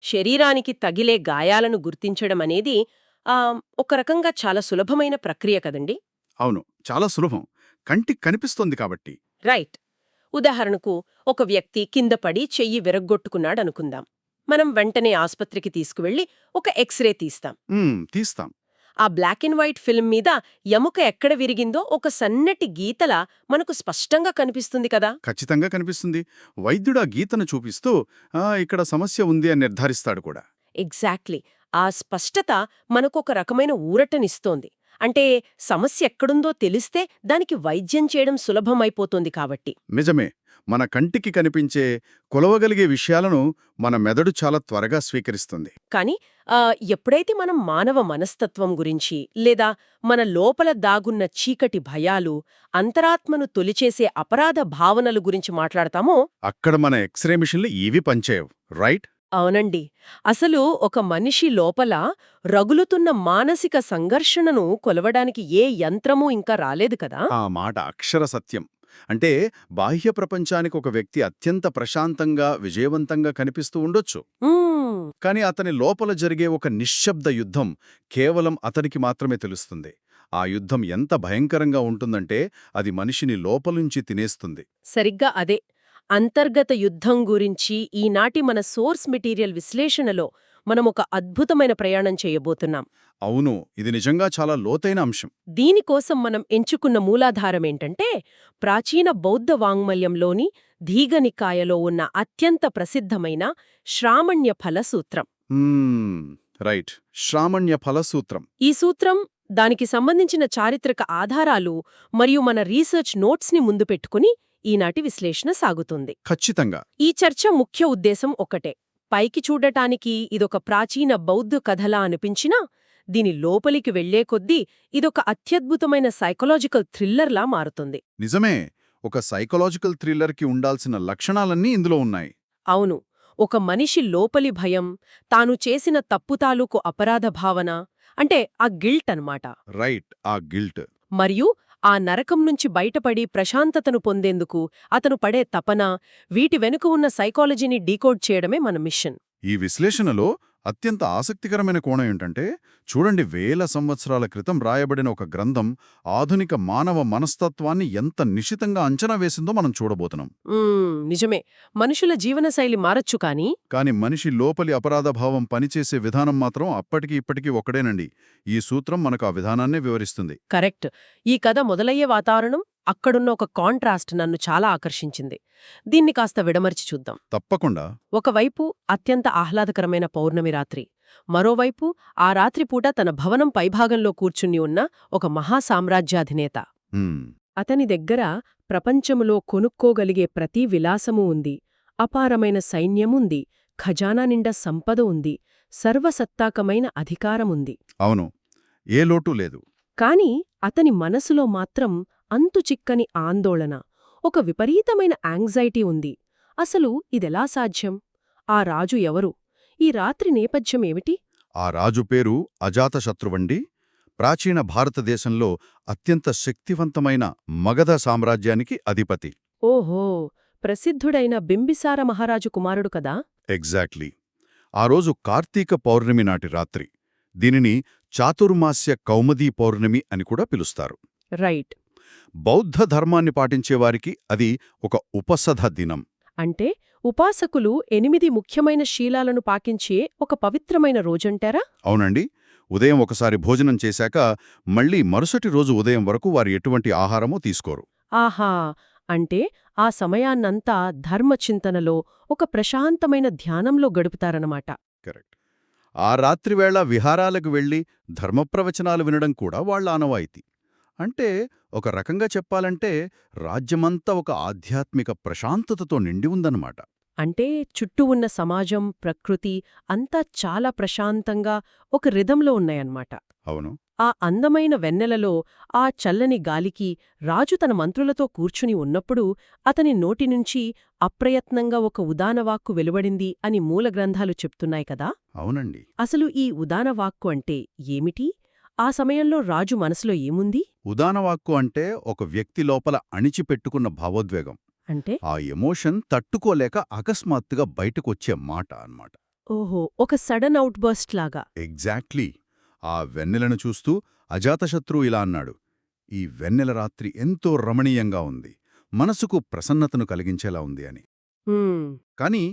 శరీరానికి తగిలే గాయాలను గుర్తించడం అనేది ఒక రకంగా చాలా సులభమైన ప్రక్రియ కదండి. అవును, చాలా సులభం. కంటికి కనిపిస్తోంది కాబట్టి. రైట్. ఉదాహరణకు ఒక వ్యక్తి కింద పడి చెయ్యి విరగ్గొట్టుకున్నాడనుకుందాం. మనం వెంటనే ఆస్పత్రికి తీసుకువెళ్లి ఒక ఎక్స్రే తీస్తాం. తీస్తాం. ఆ బ్లాక్ అండ్ వైట్ ఫిల్మ్ మీద ఎముక ఎక్కడ విరిగిందో ఒక సన్నటి గీతలా మనకు స్పష్టంగా కనిపిస్తుంది కదా. ఖచ్చితంగా కనిపిస్తుంది. వైద్యుడు ఆ గీతను చూపిస్తూ ఇక్కడ సమస్య ఉంది అని నిర్ధారిస్తాడు కూడా. ఎగ్జాక్ట్లీ. ఆ స్పష్టత మనకొక రకమైన ఊరటనిస్తోంది. అంటే సమస్య ఎక్కడుందో తెలిస్తే దానికి వైద్యం చేయడం సులభమైపోతోంది కాబట్టి. నిజమే. మన కంటికి కనిపించే, కొలవగలిగే విషయాలను మన మెదడు చాలా త్వరగా స్వీకరిస్తుంది. కానీ ఎప్పుడైతే మనం మానవ మనస్తత్వం గురించి లేదా మన లోపల దాగున్న చీకటి భయాలు, అంతరాత్మను తొలిచేసే అపరాధ భావనలు గురించి మాట్లాడతామో అక్కడ మన ఎక్స్రే మిషన్లు ఇవి పనిచేయవు, రైట్? అవునండి. అసలు ఒక మనిషి లోపల రగులుతున్న మానసిక సంఘర్షణను కొలవడానికి ఏ యంత్రమూ ఇంకా రాలేదు కదా. ఆ మాట అక్షర సత్యం. అంటే బాహ్య ప్రపంచానికి ఒక వ్యక్తి అత్యంత ప్రశాంతంగా, విజయవంతంగా కనిపిస్తూ ఉండొచ్చు. మ్మ్. కాని అతని లోపల జరిగే ఒక నిశ్శబ్ద యుద్ధం కేవలం అతనికి మాత్రమే తెలుస్తుంది. ఆ యుద్ధం ఎంత భయంకరంగా ఉంటుందంటే అది మనిషిని లోపలుంచి తినేస్తుంది. సరిగ్గా అదే అంతర్గత యుద్ధం గురించి ఈనాటి మన సోర్స్ మెటీరియల్ విశ్లేషణలో మనమొక అద్భుతమైన ప్రయాణం చేయబోతున్నాం. అవును, ఇది నిజంగా చాలా లోతైన అంశం. దీనికోసం మనం ఎంచుకున్న మూలాధారమేంటంటే ప్రాచీన బౌద్ధ వాంగ్మల్యంలోని ధీగనికాయలో ఉన్న అత్యంత ప్రసిద్ధమైన శ్రామణ్య ఫల సూత్రం. రైట్, శ్రామణ్య ఫలసూత్రం. ఈ సూత్రం, దానికి సంబంధించిన చారిత్రక ఆధారాలు మరియు మన రీసెర్చ్ నోట్స్ని ముందు పెట్టుకుని ఈనాటి విశ్లేషణ సాగుతుంది. ఖచ్చితంగా. ఈ చర్చ ముఖ్య ఉద్దేశం ఒక్కటే. పైకి చూడటానికి ఇదొక ప్రాచీన బౌద్ధ కథలా అనిపించినా దీని లోపలికి వెళ్లే కొద్దీ ఇదొక అత్యద్భుతమైన సైకలాజికల్ థ్రిల్లర్లా మారుతుంది. నిజమే. ఒక సైకలాజికల్ థ్రిల్లర్కి ఉండాల్సిన లక్షణాలన్నీ ఇందులో ఉన్నాయి. అవును. ఒక మనిషి లోపలి భయం, తాను చేసిన తప్పు తాలూకు అపరాధ భావన, అంటే ఆ గిల్ట్ అన్నమాట. రైట్, ఆ గిల్ట్. మరియు ఆ నరకం నుంచి బయటపడి ప్రశాంతతను పొందేందుకు అతను పడే తపన, వీటి వెనుక ఉన్న సైకాలజీని డీకోడ్ చేయడమే మన మిషన్. ఈ విశ్లేషణలో అత్యంత ఆసక్తికరమైన కోణం ఏంటంటే, చూడండి, వేల సంవత్సరాల క్రితం రాయబడిన ఒక గ్రంథం ఆధునిక మానవ మనస్తత్వాన్ని ఎంత నిశితంగా అంచనా వేసిందో మనం చూడబోతున్నాం. నిజమే. మనుషుల జీవనశైలి మారచ్చు కాని మనిషి లోపలి అపరాధభావం పనిచేసే విధానం మాత్రం అప్పటికి ఇప్పటికీ ఒకడేనండి. ఈ సూత్రం మనకు ఆ విధానాన్నే వివరిస్తుంది. కరెక్ట్. ఈ కథ మొదలయ్యే వాతావరణం, అక్కడున్న ఒక కాంట్రాస్ట్ నన్ను చాలా ఆకర్షించింది. దీన్ని కాస్త విడమర్చి చూద్దాం. తప్పకుండా. ఒకవైపు అత్యంత ఆహ్లాదకరమైన పౌర్ణమి రాత్రి, మరోవైపు ఆ రాత్రిపూట తన భవనం పైభాగంలో కూర్చుని ఉన్న ఒక మహాసామ్రాజ్యాధినేత. అతని దగ్గర ప్రపంచములో కొనుక్కోగలిగే ప్రతి విలాసమూ ఉంది, అపారమైన సైన్యముంది, ఖజానా నిండా సంపద ఉంది, సర్వసత్తాకమైన అధికారముంది. అవును, ఏ లోటు లేదు. కాని అతని మనసులో మాత్రం అంతుచిక్కని ఆందోళన, ఒక విపరీతమైన యాంగ్జైటీ ఉంది. అసలు ఇదెలా సాధ్యం? ఆ రాజు ఎవరు? ఈ రాత్రి నేపథ్యమేమిటి? ఆ రాజు పేరు అజాతశత్రువండి. ప్రాచీన భారతదేశంలో అత్యంత శక్తివంతమైన మగధ సామ్రాజ్యానికి అధిపతి. ఓహో, ప్రసిద్ధుడైన బింబిసార మహారాజు కుమారుడు కదా. ఎగ్జాక్ట్లీ. ఆ రోజు కార్తీక పౌర్ణమి నాటి రాత్రి. దీనిని చాతుర్మాస్య కౌముదీ పౌర్ణమి అని కూడా పిలుస్తారు. రైట్. బౌద్ధ ధర్మాన్ని పాటించేవారికి అది ఒక ఉపసధ దినం. అంటే ఉపాసకులు 8 ముఖ్యమైన శీలాలను పాటించే ఒక పవిత్రమైన రోజంటారా? అవునండి. ఉదయం ఒకసారి భోజనం చేశాక మళ్లీ మరుసటి రోజు ఉదయం వరకు వారు ఎటువంటి ఆహారమూ తీసుకోరు. ఆహా, అంటే ఆ సమయాన్నంతా ధర్మచింతనలో, ఒక ప్రశాంతమైన ధ్యానంలో గడుపుతారన్నమాట. కరెక్ట్. ఆ రాత్రివేళ విహారాలకు వెళ్లి ధర్మప్రవచనాలు వినడం కూడా వాళ్ల ఆనవాయితీ. అంటే ఒక రకంగా చెప్పాలంటే రాజ్యమంతా ఒక ఆధ్యాత్మిక ప్రశాంతతతో నిండి ఉందన్నమాట. అంటే చుట్టూ ఉన్న సమాజం, ప్రకృతి అంతా చాలా ప్రశాంతంగా ఒక రిథంలో ఉన్నాయన్నమాట. అవును. ఆ అందమైన వెన్నెలలో, ఆ చల్లని గాలికి రాజు తన మంత్రులతో కూర్చుని ఉన్నప్పుడు అతని నోటినుంచి అప్రయత్నంగా ఒక ఉదానవాక్కు వెలువడింది అని మూలగ్రంథాలు చెప్తున్నాయి కదా. అవునండి. అసలు ఈ ఉదానవాక్కు అంటే ఏమిటి? ఆ సమయంలో రాజు మనసులో ఏముంది? ఉదానవాక్కు అంటే ఒక వ్యక్తి లోపల అణిచిపెట్టుకున్న భావోద్వేగం. అంటే ఆ ఎమోషన్ తట్టుకోలేక అకస్మాత్తుగా బయటకొచ్చే మాట అన్నమాట. ఓహో, ఒక సడన్ అవుట్ బర్స్ట్ లాగా. ఎగ్జాక్ట్లీ. ఆ వెన్నెలను చూస్తూ అజాతశత్రువు ఇలా అన్నాడు, ఈ వెన్నెల రాత్రి ఎంతో రమణీయంగా ఉంది, మనసుకు ప్రసన్నతను కలిగించేలా ఉంది అని. హ్మ్. కాని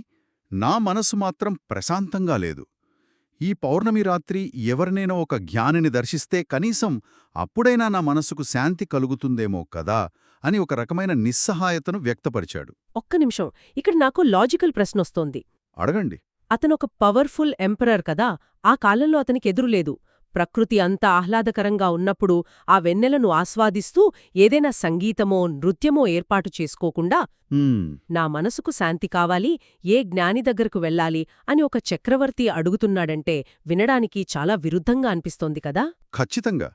నా మనసు మాత్రం ప్రశాంతంగా లేదు. ఈ పౌర్ణమి రాత్రి ఎవరినైనా ఒక జ్ఞానిని దర్శిస్తే కనీసం అప్పుడైనా నా మనసుకు శాంతి కలుగుతుందేమో కదా అని ఒక రకమైన నిస్సహాయతను వ్యక్తపరిచాడు. ఒక్క నిమిషం, ఇక్కడ నాకు లాజికల్ ప్రశ్నొస్తోంది. అడగండి. అతనొక పవర్ఫుల్ ఎంపరర్ కదా, ఆ కాలంలో అతనికి ఎదురులేదు. ప్రకృతి అంత ఆహ్లాదకరంగా ఉన్నప్పుడు ఆ వెన్నెలను ఆస్వాదిస్తూ ఏదైనా సంగీతమో నృత్యమో ఏర్పాటు చేసుకోకుండా హ్మ్, నా మనసుకు శాంతి కావాలి, ఏ జ్ఞాని దగ్గరకు వెళ్ళాలి అని ఒక చక్రవర్తి అడుగుతున్నాడంటే వినడానికి చాలా విరుద్ధంగా అనిపిస్తోంది కదా. ఖచ్చితంగా.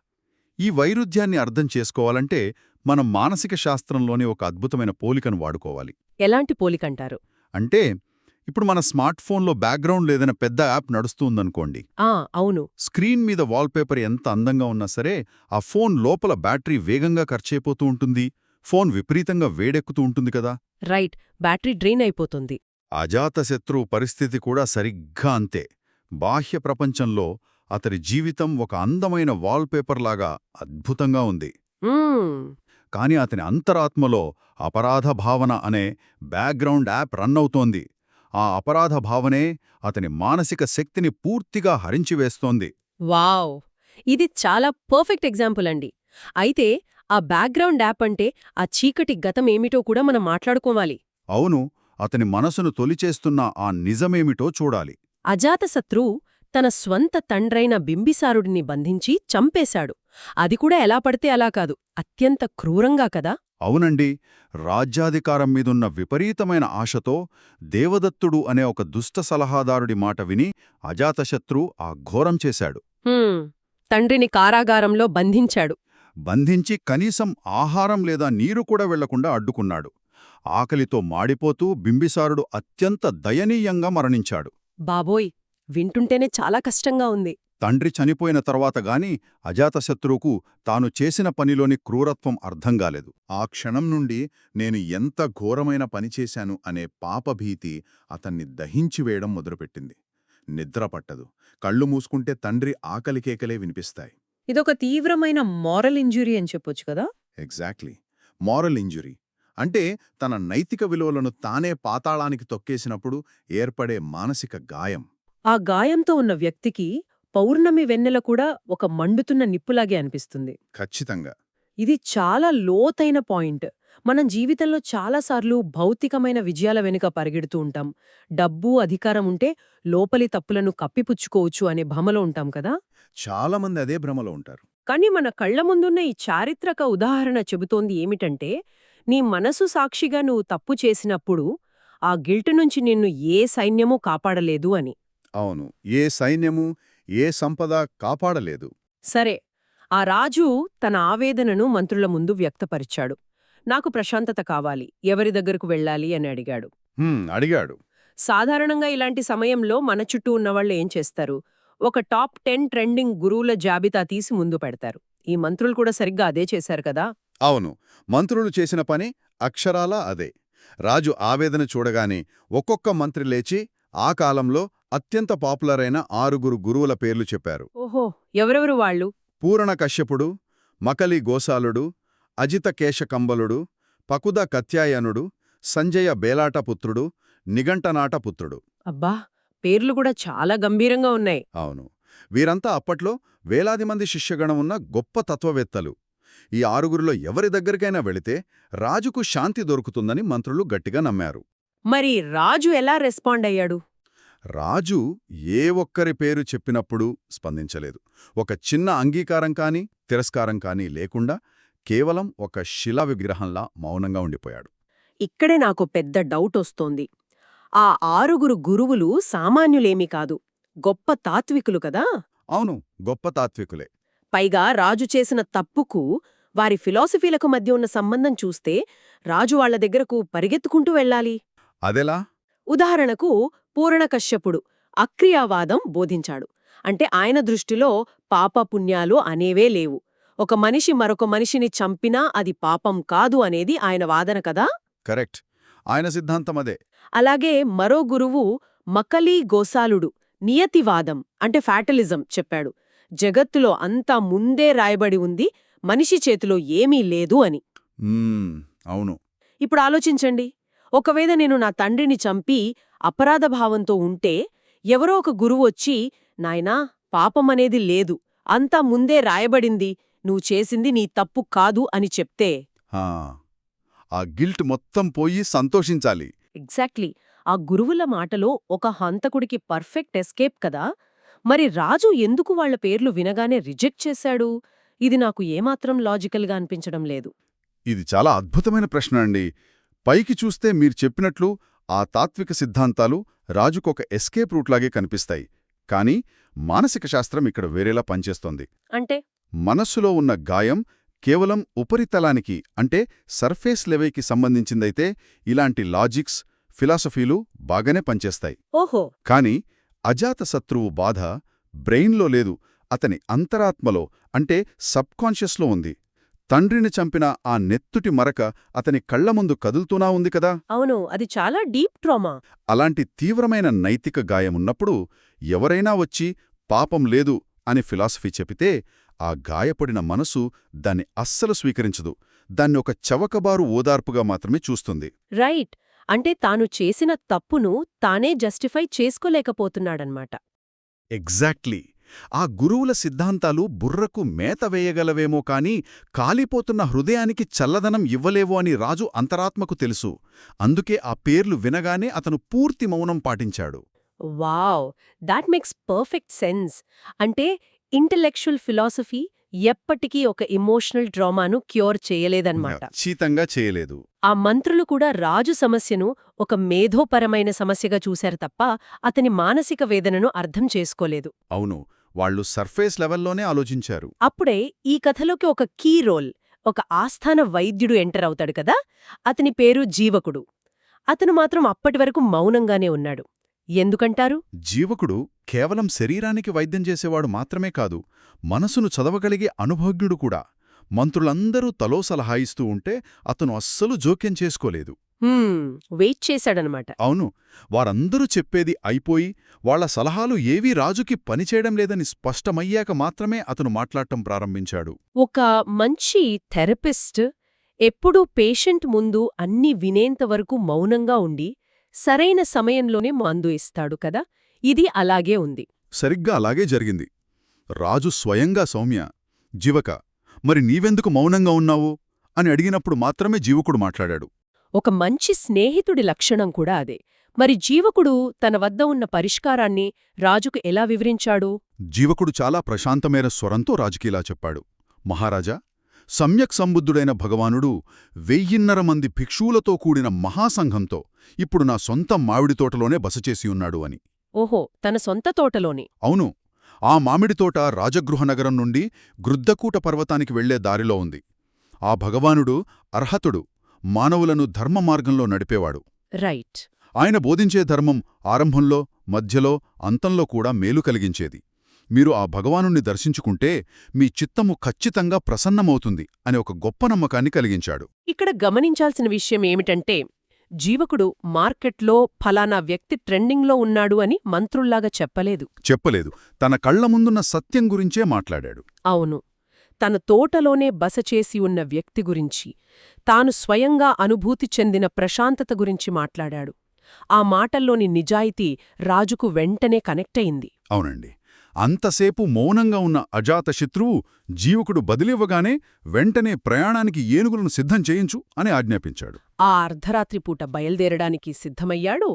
ఈ వైరుధ్యాన్ని అర్థం చేసుకోవాలంటే మనం మానసిక శాస్త్రంలోని ఒక అద్భుతమైన పోలికను వాడుకోవాలి. ఎలాంటి పోలికంటారు? అంటే ఇప్పుడు మన స్మార్ట్ ఫోన్లో బ్యాక్గ్రౌండ్ ఏదైనా పెద్ద యాప్ నడుస్తుందనుకోండి. అవును. స్క్రీన్ మీద వాల్పేపర్ ఎంత అందంగా ఉన్నా సరే ఆ ఫోన్ లోపల బ్యాటరీ వేగంగా ఖర్చయిపోతూ ఉంటుంది, ఫోన్ విపరీతంగా వేడెక్కుతూ ఉంటుంది కదా. రైట్, బ్యాటరీ డ్రైన్ అయిపోతుంది. అజాతశత్రువు పరిస్థితి కూడా సరిగ్గా అంతే. బాహ్య ప్రపంచంలో అతడి జీవితం ఒక అందమైన వాల్పేపర్లాగా అద్భుతంగా ఉంది. మ్మ్. కాని అతని అంతరాత్మలో అపరాధ భావన అనే బ్యాక్గ్రౌండ్ యాప్ రన్ అవుతోంది. ఆ అపరాధ భావనే అతని మానసిక శక్తిని పూర్తిగా హరించివేస్తోంది. వావ్! ఇది చాలా పర్ఫెక్ట్ ఎగ్జాంపుల్ అండి. అయితే ఆ బ్యాక్గ్రౌండ్ యాప్ అంటే ఆ చీకటి గతం ఏమిటో కూడా మనం మాట్లాడుకోవాలి. అవును, అతని మనసును తొలిచేస్తున్న ఆ నిజమేమిటో చూడాలి. అజాతశత్రువు తన స్వంత తండ్రైన బింబిసారుడిని బంధించి చంపేశాడు. అది కూడా ఎలా పడితే అలా కాదు, అత్యంత క్రూరంగా కదా. అవునండి, రాజ్యాధికారం మీదున్న విపరీతమైన ఆశతో దేవదత్తుడు అనే ఒక దుష్ట సలహాదారుడి మాట విని అజాతశత్రు ఆ ఘోరం చేశాడు. తండ్రిని కారాగారంలో బంధించాడు. బంధించి కనీసం ఆహారం లేదా నీరు కూడా వెళ్లకుండా అడ్డుకున్నాడు. ఆకలితో మాడిపోతూ బింబిసారుడు అత్యంత దయనీయంగా మరణించాడు. బాబోయ్, వింటుంటేనే చాలా కష్టంగా ఉంది. తండ్రి చనిపోయిన తర్వాత గాని అజాతశత్రువుకు తాను చేసిన పనిలోని క్రూరత్వం అర్థంగాలేదు. ఆ క్షణం నుండి నేను ఎంత ఘోరమైన పనిచేశాను అనే పాపభీతి అతన్ని దహించివేయడం మొదలుపెట్టింది. నిద్రపట్టదు, కళ్ళు మూసుకుంటే తండ్రి ఆకలికేకలే వినిపిస్తాయి. ఇదొక తీవ్రమైన మారల్ ఇంజురీ అని చెప్పొచ్చు కదా. ఎగ్జాక్ట్లీ. మారల్ ఇంజురీ అంటే తన నైతిక విలువలను తానే పాతాళానికి తొక్కేసినప్పుడు ఏర్పడే మానసిక గాయం. ఆ గాయంతో ఉన్న వ్యక్తికి పౌర్ణమి వెన్నెల కూడా ఒక మండుతున్న నిప్పులాగే అనిపిస్తుంది. ఖచ్చితంగా. ఇది చాలా లోతైన పాయింట్. మనం జీవితంలో చాలాసార్లు భౌతికమైన విజయాల వెనుక పరిగెడుతూ ఉంటాం. డబ్బు, అధికారం ఉంటే లోపలి తప్పులను కప్పిపుచ్చుకోవచ్చు అనే భ్రమలో ఉంటాం కదా. చాలామంది అదే భ్రమలో ఉంటారు. కానీ మన కళ్ల ముందున్న ఈ చారిత్రక ఉదాహరణ చెబుతోంది ఏమిటంటే, నీ మనసు సాక్షిగా నువ్వు తప్పు చేసినప్పుడు ఆ గిల్ట్ నుంచి నిన్ను ఏ సైన్యమూ కాపాడలేదు అని. అవును, ఏ సైన్యము, ఏ సంపద కాపాడలేదు. సరే, ఆ రాజు తన ఆవేదనను మంత్రుల ముందు వ్యక్తపరిచాడు. నాకు ప్రశాంతత కావాలి, ఎవరి దగ్గరకు వెళ్ళాలి అని అడిగాడు. అడిగాడు. సాధారణంగా ఇలాంటి సమయంలో మన చుట్టూ ఉన్నవాళ్ళు ఏం చేస్తారు? ఒక టాప్ 10 ట్రెండింగ్ గురువుల జాబితా తీసి ముందు పెడతారు. ఈ మంత్రులు కూడా సరిగ్గా అదే చేశారు కదా. అవును, మంత్రులు చేసిన పని అక్షరాలా అదే. రాజు ఆవేదన చూడగానే ఒక్కొక్క మంత్రి లేచి ఆ కాలంలో అత్యంత పాపులర్ అయిన 6 గురువుల పేర్లు చెప్పారు. ఓహో, ఎవరెవరు వాళ్ళు? పూరణ కశ్యపుడు, మకలి గోసాలుడు, అజిత కేశకంబలుడు, పకుద కత్యాయనుడు, సంజయ బేలాటపుత్రుడు, నిఘంటనాటపుత్రుడు. అబ్బా, పేర్లు కూడా చాలా గంభీరంగా ఉన్నాయి. అవును, వీరంతా అప్పట్లో వేలాది మంది శిష్యగణం ఉన్న గొప్ప తత్వవేత్తలు. ఈ 6గురిలో ఎవరి దగ్గరికైనా వెళితే రాజుకు శాంతి దొరుకుతుందని మంత్రులు గట్టిగా నమ్మారు. మరి రాజు ఎలా రెస్పాండ్ అయ్యాడు? రాజు ఏ ఒక్కరి పేరు చెప్పినప్పుడు స్పందించలేదు. ఒక చిన్న అంగీకారం కానీ తిరస్కారం కానీ లేకుండా కేవలం ఒక శిలా విగ్రహంలా మౌనంగా ఉండిపోయాడు. ఇక్కడే నాకు పెద్ద డౌట్ వస్తోంది. ఆ 6 గురువులు సామాన్యులేమీ కాదు, గొప్ప తాత్వికులు కదా. అవును, గొప్ప తాత్వికులే. పైగా రాజు చేసిన తప్పుకు వారి ఫిలాసఫీలకు మధ్య ఉన్న సంబంధం చూస్తే రాజు వాళ్ల దగ్గరకు పరిగెత్తుకుంటూ వెళ్ళాలి. అదెలా? ఉదాహరణకు పూరణకశ్యపుడు అక్రియావాదం బోధించాడు. అంటే ఆయన దృష్టిలో పాపపుణ్యాలు అనేవే లేవు. ఒక మనిషి మరొక మనిషిని చంపినా అది పాపం కాదు అనేది ఆయన వాదన కదా. కరెక్ట్, ఆయన సిద్ధాంతం అదే. అలాగే మరో గురువు మకలీ గోసాలుడు నియతివాదం అంటే ఫ్యాటలిజం చెప్పాడు. జగత్తులో అంతా ముందే రాయబడి ఉంది, మనిషి చేతిలో ఏమీ లేదు అని. అవును. ఇప్పుడు ఆలోచించండి, ఒకవేళ నేను నా తండ్రిని చంపి అపరాధభావంతో ఉంటే ఎవరో ఒక గురువొచ్చి, నాయనా పాపమనేది లేదు, అంతా ముందే రాయబడింది, నువ్వు చేసింది నీ తప్పు కాదు అని చెప్తే ఆ గిల్ట్ మొత్తం పోయి సంతోషించాలి. ఎగ్జాక్ట్లీ. ఆ గురువుల మాటలో ఒక హంతకుడికి పర్ఫెక్ట్ ఎస్కేప్ కదా. మరి రాజు ఎందుకు వాళ్ల పేర్లు వినగానే రిజెక్ట్ చేశాడు? ఇది నాకు ఏమాత్రం లాజికల్గా అనిపించడం లేదు. ఇది చాలా అద్భుతమైన ప్రశ్న అండి. పైకి చూస్తే మీరు చెప్పినట్లు ఆ తాత్విక సిద్ధాంతాలు రాజుకొక ఎస్కేప్ రూట్లాగే కనిపిస్తాయి. కానీ మానసిక శాస్త్రం ఇక్కడ వేరేలా పనిచేస్తోంది. అంటే మనస్సులో ఉన్న గాయం కేవలం ఉపరితలానికి అంటే సర్ఫేస్ లెవెల్కి సంబంధించిందైతే ఇలాంటి లాజిక్స్, ఫిలాసఫీలు బాగానే పనిచేస్తాయి. ఓహో. కాని అజాతశత్రువు బాధ బ్రెయిన్లో లేదు, అతని అంతరాత్మలో అంటే సబ్కాన్షియస్లో ఉంది. తండ్రిని చంపిన ఆ నెత్తుటి మరక అతని కళ్ల ముందు కదులుతూనా ఉంది కదా. అవును, అది చాలా డీప్ ట్రామా. అలాంటి తీవ్రమైన నైతిక గాయమున్నప్పుడు ఎవరైనా వచ్చి పాపం లేదు అని ఫిలాసఫీ చెబితే ఆ గాయపడిన మనసు దాన్ని అస్సలు స్వీకరించదు. దాన్ని ఒక చవకబారు ఓదార్పుగా మాత్రమే చూస్తుంది. రైట్. అంటే తాను చేసిన తప్పును తానే జస్టిఫై చేసుకోలేకపోతున్నాడన్మాట. ఎగ్జాక్ట్లీ. ఆ గురువుల సిద్ధాంతాలు బుర్రకు మేత వేయగలవేమో కాని కాలిపోతున్న హృదయానికి చల్లదనం ఇవ్వలేవో అని రాజు అంతరాత్మకు తెలుసు. అందుకే ఆ పేర్లు వినగానే అతను పూర్తి మౌనం పాటించాడు. Wow, that makes perfect sense. అంటే ఇంటెలెక్చువల్ ఫిలాసఫీ ఎప్పటికీ ఒక ఎమోషనల్ డ్రామాను క్యూర్ చేయలేదన్నమాట. ఖచ్చితంగా చేయలేదు. ఆ మంత్రులు కూడా రాజు సమస్యను ఒక మేధోపరమైన సమస్యగా చూశారు తప్ప అతని మానసిక వేదనను అర్థం చేసుకోలేదు. అవును, వాళ్లు సర్ఫేస్ లెవెల్లోనే ఆలోచించారు. అప్పుడే ఈ కథలోకి ఒక కీ రోల్, ఒక ఆస్థాన వైద్యుడు ఎంటర్ అవుతాడు కదా. అతని పేరు జీవకుడు. అతను మాత్రం అప్పటివరకు మౌనంగానే ఉన్నాడు. ఎందుకంటారు? జీవకుడు కేవలం శరీరానికి వైద్యం చేసేవాడు మాత్రమే కాదు, మనసును చదవగలిగే అనుభవజ్ఞుడు కూడా. మంత్రులందరూ తలో సలహా ఇస్తూ ఉంటే అతను అస్సలు జోక్యం చేసుకోలేదు. వెయిట్ చేశాడనమాట. అవును, వారందరూ చెప్పేది అయిపోయి వాళ్ల సలహాలు ఏవీ రాజుకి పనిచేయడం లేదని స్పష్టమయ్యాక మాత్రమే అతను మాట్లాడటం ప్రారంభించాడు. ఒక మంచి థెరపిస్ట్ ఎప్పుడూ పేషెంట్ ముందు అన్నీ వినేంతవరకు మౌనంగా ఉండి సరైన సమయంలోనే మందు ఇస్తాడు కదా. ఇది అలాగే ఉంది. సరిగ్గా అలాగే జరిగింది. రాజు స్వయంగా సౌమ్య, జీవక, మరి నీవెందుకు మౌనంగా ఉన్నావు అని అడిగినప్పుడు మాత్రమే జీవకుడు మాట్లాడాడు. ఒక మంచి స్నేహితుడి లక్షణం కూడా అదే. మరి జీవకుడు తన వద్ద ఉన్న పరిష్కారాన్ని రాజుకు ఎలా వివరించాడు? జీవకుడు చాలా ప్రశాంతమైన స్వరంతో రాజుకిలా చెప్పాడు. మహారాజా, సమ్యక్ సంబుద్ధుడైన భగవానుడు 1000 మంది భిక్షువులతో కూడిన మహాసంఘంతో ఇప్పుడు నా సొంత మామిడి తోటలోనే బసచేసి ఉన్నాడు అని. ఓహో, తన సొంత తోటలోని? అవును. ఆ మామిడితోట రాజగృహనగరం నుండి గృద్దకూట పర్వతానికి వెళ్లే దారిలో ఉంది. ఆ భగవానుడు అర్హతుడు, మానవులను ధర్మ మార్గంలో నడిపేవాడు. రైట్. ఆయన బోధించే ధర్మం ఆరంభంలో, మధ్యలో, అంతంలో కూడా మేలు కలిగించేది. మీరు ఆ భగవానుణ్ణి దర్శించుకుంటే మీ చిత్తము ఖచ్చితంగా ప్రసన్నమవుతుంది అని ఒక గొప్ప నమ్మకాన్ని కలిగించాడు. ఇక్కడ గమనించాల్సిన విషయం ఏమిటంటే, జీవకుడు మార్కెట్లో ఫలానా వ్యక్తి ట్రెండింగ్లో ఉన్నాడు అని మంత్రుల్లాగా చెప్పలేదు. తన కళ్ల ముందున్న సత్యం గురించే మాట్లాడాడు. అవును, తన తోటలోనే బస చేసి ఉన్న వ్యక్తి గురించి, తాను స్వయంగా అనుభూతి చెందిన ప్రశాంతత గురించి మాట్లాడాడు. ఆ మాటల్లోని నిజాయితీ రాజుకు వెంటనే కనెక్టయింది. అవునండి. అంతసేపు మౌనంగా ఉన్న అజాతశత్రువు జీవకుడు బదిలివ్వగానే వెంటనే ప్రయాణానికి ఏనుగులను సిద్ధం చేయించు అని ఆజ్ఞాపించాడు. ఆ అర్ధరాత్రిపూట బయల్దేరడానికి సిద్ధమయ్యాడు.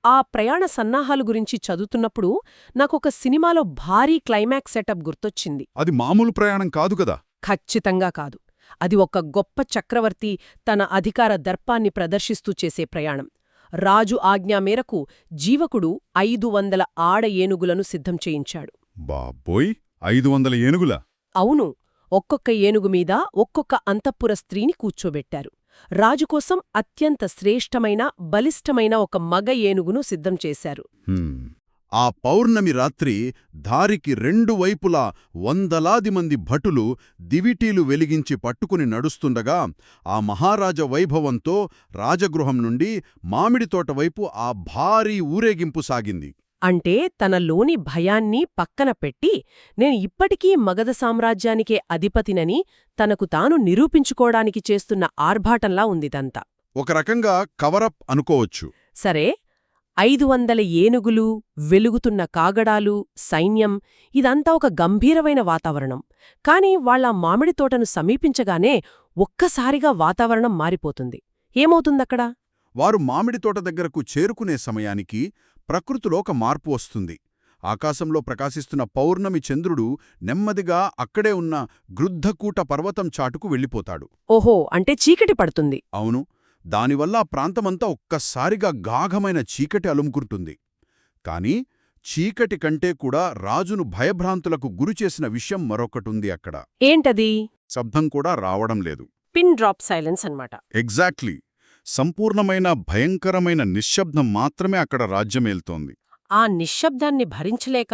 ఆ ప్రయాణ సన్నాహాలు గురించి చదువుతున్నప్పుడు నాకొక సినిమాలో భారీ క్లైమాక్స్ సెటప్ గుర్తొచ్చింది. అది మామూలు ప్రయాణం కాదు కదా. ఖచ్చితంగా కాదు. అది ఒక గొప్ప చక్రవర్తి తన అధికార దర్పాన్ని ప్రదర్శిస్తూ చేసే ప్రయాణం. రాజు ఆజ్ఞా మేరకు జీవకుడు 500 ఆడ ఏనుగులను సిద్ధం చేయించాడు. బాబోయ్, 500 ఏనుగులా? అవును. ఒక్కొక్క ఏనుగు మీద ఒక్కొక్క అంతఃపుర స్త్రీని కూర్చోబెట్టారు. రాజుకోసం అత్యంత శ్రేష్టమైన, బలిష్టమైన ఒక మగ ఏనుగును సిద్ధం చేశారు. ఆ పౌర్ణమి రాత్రి దారికి రెండు వైపులా వందలాది మంది భటులు దివిటీలు వెలిగించి పట్టుకుని నడుస్తుండగా ఆ మహారాజ వైభవంతో రాజగృహం నుండి మామిడితోట వైపు ఆ భారీ ఊరేగింపు సాగింది. అంటే తనలోని భయాన్ని పక్కన పెట్టి నేను ఇప్పటికీ మగధ సామ్రాజ్యానికే అధిపతినని తనకు తాను నిరూపించుకోవడానికి చేస్తున్న ఆర్భాటంలా ఉందిదంతా. ఒక రకంగా కవరప్ అనుకోవచ్చు. సరే, 500 ఏనుగులు, వెలుగుతున్న కాగడాలు, సైన్యం, ఇదంతా ఒక గంభీరమైన వాతావరణం. కాని వాళ్ళ మామిడి తోటను సమీపించగానే ఒక్కసారిగా వాతావరణం మారిపోతుంది. ఏమవుతుందక్కడ? వారు మామిడి తోట దగ్గరకు చేరుకునే సమయానికి ప్రకృతిలో ఒక మార్పు వస్తుంది. ఆకాశంలో ప్రకాశిస్తున్న పౌర్ణమి చంద్రుడు నెమ్మదిగా అక్కడే ఉన్న గృద్ధకూట పర్వతం చాటుకు వెళ్ళిపోతాడు. ఓహో, అంటే చీకటి పడుతుంది. అవును, దానివల్ల ఆ ప్రాంతమంతా ఒక్కసారిగా గాఢమైన చీకటి అలుముకుంటుంది. కాని చీకటి కంటే కూడా రాజును భయభ్రాంతులకు గురిచేసిన విషయం మరొకటుంది అక్కడ. ఏంటది? శబ్దం కూడా రావడం లేదు. పిన్ డ్రాప్ సైలెన్స్ అన్నమాట. ఎగ్జాక్ట్లీ. సంపూర్ణమైన భయంకరమైన నిశ్శబ్దం మాత్రమే అక్కడ రాజ్యమేల్తోంది. ఆ నిశ్శబ్దాన్ని భరించలేక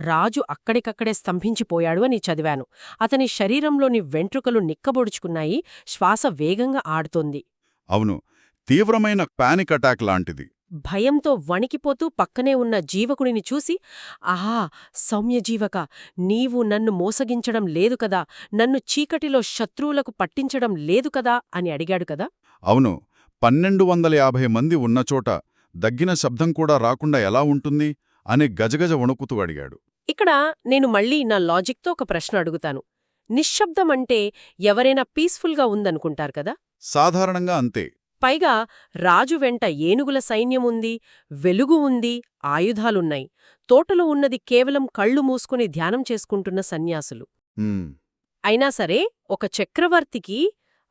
రాజు అక్కడికక్కడే స్తంభించిపోయాడు అని చదివాను. అతని శరీరంలోని వెంట్రుకలు నిక్కబొడుచుకున్నాయి, శ్వాస వేగంగా ఆడుతోంది. అవును, తీవ్రమైన పానిక్ అటాక్ లాంటిది. భయంతో వణికిపోతూ పక్కనే ఉన్న జీవకుడిని చూసి, ఆహా సౌమ్యజీవక, నీవు నన్ను మోసగించడం లేదు కదా, నన్ను చీకటిలో శత్రువులకు పట్టించడం లేదు కదా అని అడిగాడు కదా. అవును, 1250 మంది ఉన్నచోట దగ్గిన శబ్దం కూడా రాకుండా ఎలా ఉంటుంది అని గజగజ వణుకుతూ అడిగాడు. ఇక్కడ నేను మళ్ళీ నా లాజిక్తో ఒక ప్రశ్న అడుగుతాను. నిశ్శబ్దం అంటే ఎవరైనా పీస్ఫుల్గా ఉందనుకుంటారు కదా. సాధారణంగా అంతే. పైగా రాజు వెంట ఏనుగుల సైన్యముంది, వెలుగు ఉంది, ఆయుధాలున్నాయి. తోటలో ఉన్నది కేవలం కళ్ళు మూసుకుని ధ్యానం చేసుకుంటున్న సన్యాసులు. అయినా సరే ఒక చక్రవర్తికి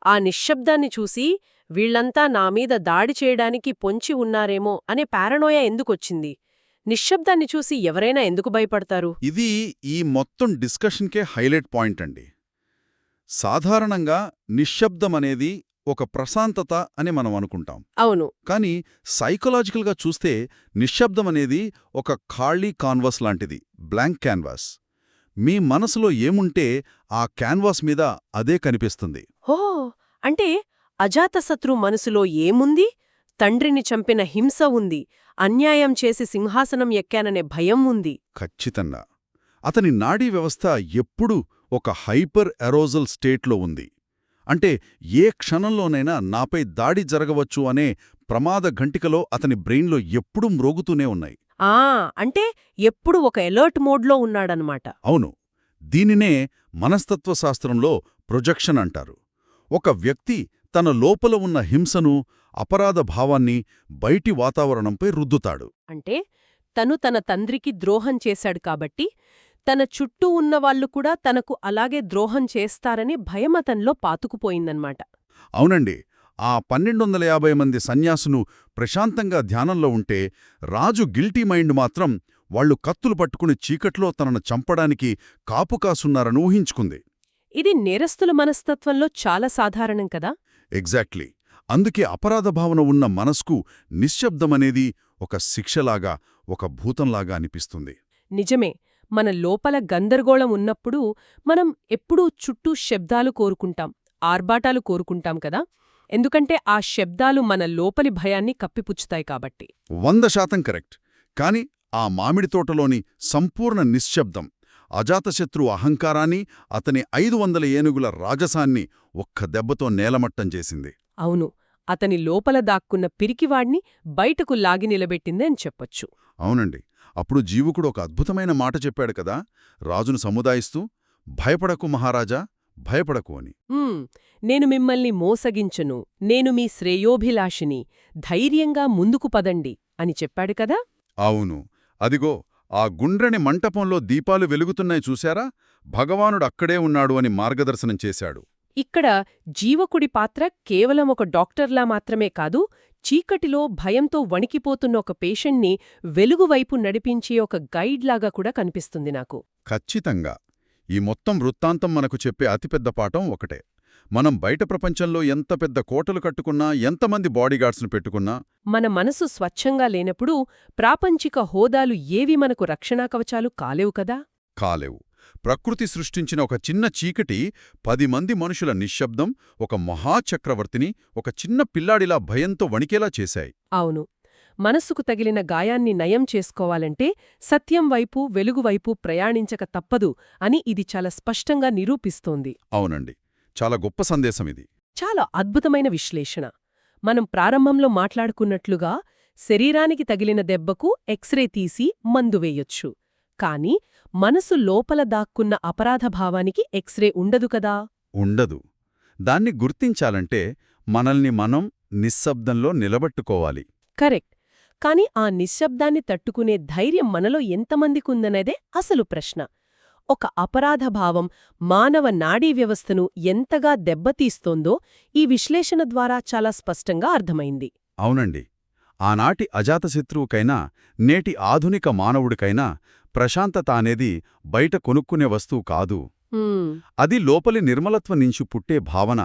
ఆ నిశ్శబ్దాన్ని చూసి వీళ్లంతా నామీద దాడి చేయడానికి పొంచి ఉన్నారేమో అనే పారనోయ ఎందుకొచ్చింది? నిశ్శబ్దాన్ని చూసి ఎవరైనా ఎందుకు భయపడతారు? ఇది ఈ మొత్తం డిస్కషన్కే హైలైట్ పాయింట్ అండి. సాధారణంగా నిశ్శబ్దమనేది ఒక ప్రశాంతత అని మనం అనుకుంటాం. అవును. కానీ సైకలాజికల్గా చూస్తే నిశ్శబ్దమనేది ఒక ఖాళీ కాన్వాస్ లాంటిది, బ్లాంక్ క్యాన్వాస్. మీ మనసులో ఏముంటే ఆ క్యాన్వాస్ మీద అదే కనిపిస్తుంది. హో, అంటే అజాతశత్రు మనసులో ఏముంది? తండ్రిని చంపిన హింస ఉంది, అన్యాయం చేసి సింహాసనం ఎక్కాననే భయం ఉంది. ఖచ్చితంగా. అతని నాడీ వ్యవస్థ ఎప్పుడూ ఒక హైపర్ ఎరోజల్ స్టేట్లో ఉంది. అంటే ఏ క్షణంలోనైనా నాపై దాడి జరగవచ్చు అనే ప్రమాద ఘంటికలో అతని బ్రెయిన్లో ఎప్పుడూ మ్రోగుతూనే ఉన్నాయి. అంటే ఎప్పుడు ఒక ఎలర్ట్ మోడ్లో ఉన్నాడనమాట. అవును, దీనినే మనస్తత్వశాస్త్రంలో ప్రొజెక్షన్ అంటారు. ఒక వ్యక్తి తన లోపల ఉన్న హింసను, అపరాధ భావాన్ని బయటి వాతావరణంపై రుద్దుతాడు. అంటే తను తన తండ్రికి ద్రోహం చేశాడు కాబట్టి తన చుట్టూ ఉన్నవాళ్లు కూడా తనకు అలాగే ద్రోహం చేస్తారని భయమతంలో పాతుకుపోయిందన్నమాట. అవునండి, ఆ 1250 మంది సన్యాసును ప్రశాంతంగా ధ్యానంలో ఉంటే రాజు గిల్టీ మైండ్ మాత్రం వాళ్లు కత్తులు పట్టుకుని చీకట్లో తనను చంపడానికి కాపుకాసున్నారని ఊహించుకుంది. ఇది నేరస్తుల మనస్తత్వంలో చాలా సాధారణం కదా. ఎగ్జాక్ట్లీ. అందుకే అపరాధ భావన ఉన్న మనస్కు నిశ్శబ్దమనేది ఒక శిక్షలాగా, ఒక భూతంలాగా అనిపిస్తుంది. నిజమే. మన లోపల గందరగోళం ఉన్నప్పుడు మనం ఎప్పుడూ చుట్టూ శబ్దాలు కోరుకుంటాం, ఆర్భాటాలు కోరుకుంటాం కదా. ఎందుకంటే ఆ శబ్దాలు మన లోపలి భయాన్ని కప్పిపుచ్చుతాయి కాబట్టి. 100% కరెక్ట్. కాని ఆ మామిడి తోటలోని సంపూర్ణ నిశ్శబ్దం అజాతశత్రు అహంకారాన్ని, అతని 500 ఏనుగుల రాజసాన్ని ఒక్క దెబ్బతో నేలమట్టం చేసింది. అవును, అతని లోపల దాక్కున్న పిరికివాడ్ని బయటకు లాగి నిలబెట్టింది అని చెప్పొచ్చు. అవునండి. అప్పుడు జీవుకుడు ఒక అద్భుతమైన మాట చెప్పాడు కదా, రాజును సముదాయిస్తూ, భయపడకు మహారాజా, భయపడకు అని. నేను మిమ్మల్ని మోసగించను, నేను మీ శ్రేయోభిలాషిని, ధైర్యంగా ముందుకు పదండి అని చెప్పాడు కదా. అవును, అదిగో ఆ గుండ్రని మంటపంలో దీపాలు వెలుగుతున్నాయి చూశారా, భగవానుడు అక్కడే ఉన్నాడు అని మార్గదర్శనం చేశాడు. ఇక్కడ జీవకుడి పాత్ర కేవలం ఒక డాక్టర్లా మాత్రమే కాదు, చీకటిలో భయంతో వణికిపోతున్న ఒక పేషెంట్ని వెలుగువైపు నడిపించే ఒక గైడ్లాగా కూడా కనిపిస్తుంది నాకు. ఖచ్చితంగా. ఈ మొత్తం వృత్తాంతం మనకు చెప్పే అతిపెద్ద పాఠం ఒకటే. మనం బయట ప్రపంచంలో ఎంత పెద్ద కోటలు కట్టుకున్నా, ఎంతమంది బాడీగార్డ్స్ను పెట్టుకున్నా మన మనసు స్వచ్ఛంగా లేనప్పుడు ప్రాపంచిక హోదాలు ఏవి మనకు రక్షణా కవచాలు కాలేవు కదా. కాలేవు. ప్రకృతి సృష్టించిన ఒక చిన్న చీకటి 10 మంది మనుషుల నిశ్శబ్దం ఒక మహాచక్రవర్తిని ఒక చిన్న పిల్లాడిలా భయంతో వణికేలా చేశాయి. అవును. మనస్సుకు తగిలిన గాయాన్ని నయం చేసుకోవాలంటే సత్యం వైపు, వెలుగువైపు ప్రయాణించక తప్పదు అని ఇది చాలా స్పష్టంగా నిరూపిస్తోంది. అవునండి, చాలా గొప్ప సందేశమిది. చాలా అద్భుతమైన విశ్లేషణ. మనం ప్రారంభంలో మాట్లాడుకున్నట్లుగా శరీరానికి తగిలిన దెబ్బకు ఎక్స్రే తీసి మందు వేయొచ్చు. కాని మనసు లోపల దాక్కున్న అపరాధభావానికి ఎక్స్రే ఉండదు కదా. ఉండదు. దాన్ని గుర్తించాలంటే మనల్ని మనం నిశ్శబ్దంలో నిలబట్టుకోవాలి. కరెక్ట్. కాని ఆ నిశ్శబ్దాన్ని తట్టుకునే ధైర్యం మనలో ఎంతమందికుందనేదే అసలు ప్రశ్న. ఒక అపరాధభావం మానవ నాడీ వ్యవస్థను ఎంతగా దెబ్బతీస్తోందో ఈ విశ్లేషణ ద్వారా చాలా స్పష్టంగా అర్థమైంది. అవునండి. ఆనాటి అజాతశత్రువుకైనా నేటి ఆధునిక మానవుడికైనా ప్రశాంతత అనేది బయట కొనుక్కునే వస్తువు కాదు. అది లోపలి నిర్మలత్వం నుంచి పుట్టే భావన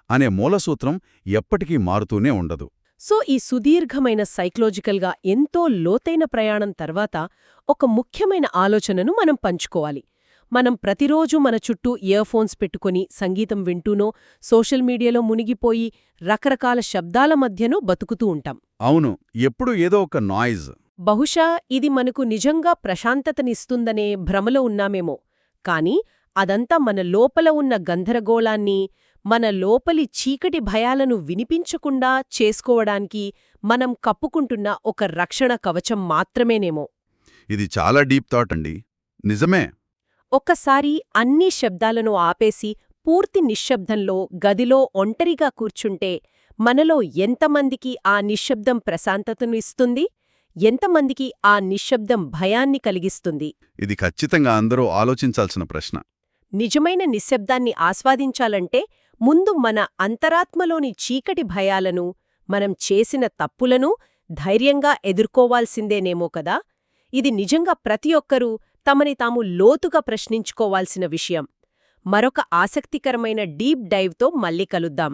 అనే మూలసూత్రం ఎప్పటికీ మారుతూనే ఉండదు. సో ఈ సుదీర్ఘమైన సైకలాజికల్గా ఎంతో లోతైన ప్రయాణం తర్వాత ఒక ముఖ్యమైన ఆలోచనను మనం పంచుకోవాలి. మనం ప్రతిరోజూ మన చుట్టూ ఇయర్ఫోన్స్ పెట్టుకుని సంగీతం వింటూనో సోషల్ మీడియాలో మునిగిపోయి రకరకాల శబ్దాల మధ్యనో బతుకుతూ ఉంటాం. అవును, ఎప్పుడూ ఏదో ఒక నాయిజ్. బహుశా ఇది మనకు నిజంగా ప్రశాంతతనిస్తుందనే భ్రమలో ఉన్నామేమో. కాని అదంతా మన లోపల ఉన్న గందరగోళాన్ని, మన లోపలి చీకటి భయాలను వినిపించకుండా చేసుకోవడానికి మనం కప్పుకుంటున్న ఒక రక్షణ కవచం మాత్రమేనేమో. ఇది చాలా డీప్ థాట్ అండి. నిజమే. ఒక్కసారి అన్ని శబ్దాలను ఆపేసి పూర్తి నిశ్శబ్దంలో గదిలో ఒంటరిగా కూర్చుంటే మనలో ఎంతమందికి ఆ నిశ్శబ్దం ప్రశాంతతను ఇస్తుంది, ఎంతమందికి ఆ నిశ్శబ్దం భయాన్ని కలిగిస్తుంది? ఇది ఖచ్చితంగా అందరూ ఆలోచించాల్సిన ప్రశ్న. నిజమైన నిశ్శబ్దాన్ని ఆస్వాదించాలంటే ముందు మన అంతరాత్మలోని చీకటి భయాలను, మనం చేసిన తప్పులను ధైర్యంగా ఎదుర్కోవాల్సిందేనేమో కదా. ఇది నిజంగా ప్రతి ఒక్కరూ తమని తాము లోతుగా ప్రశ్నించుకోవాల్సిన విషయం. మరొక ఆసక్తికరమైన డీప్ డైవ్తో మళ్ళీ కలుద్దాం.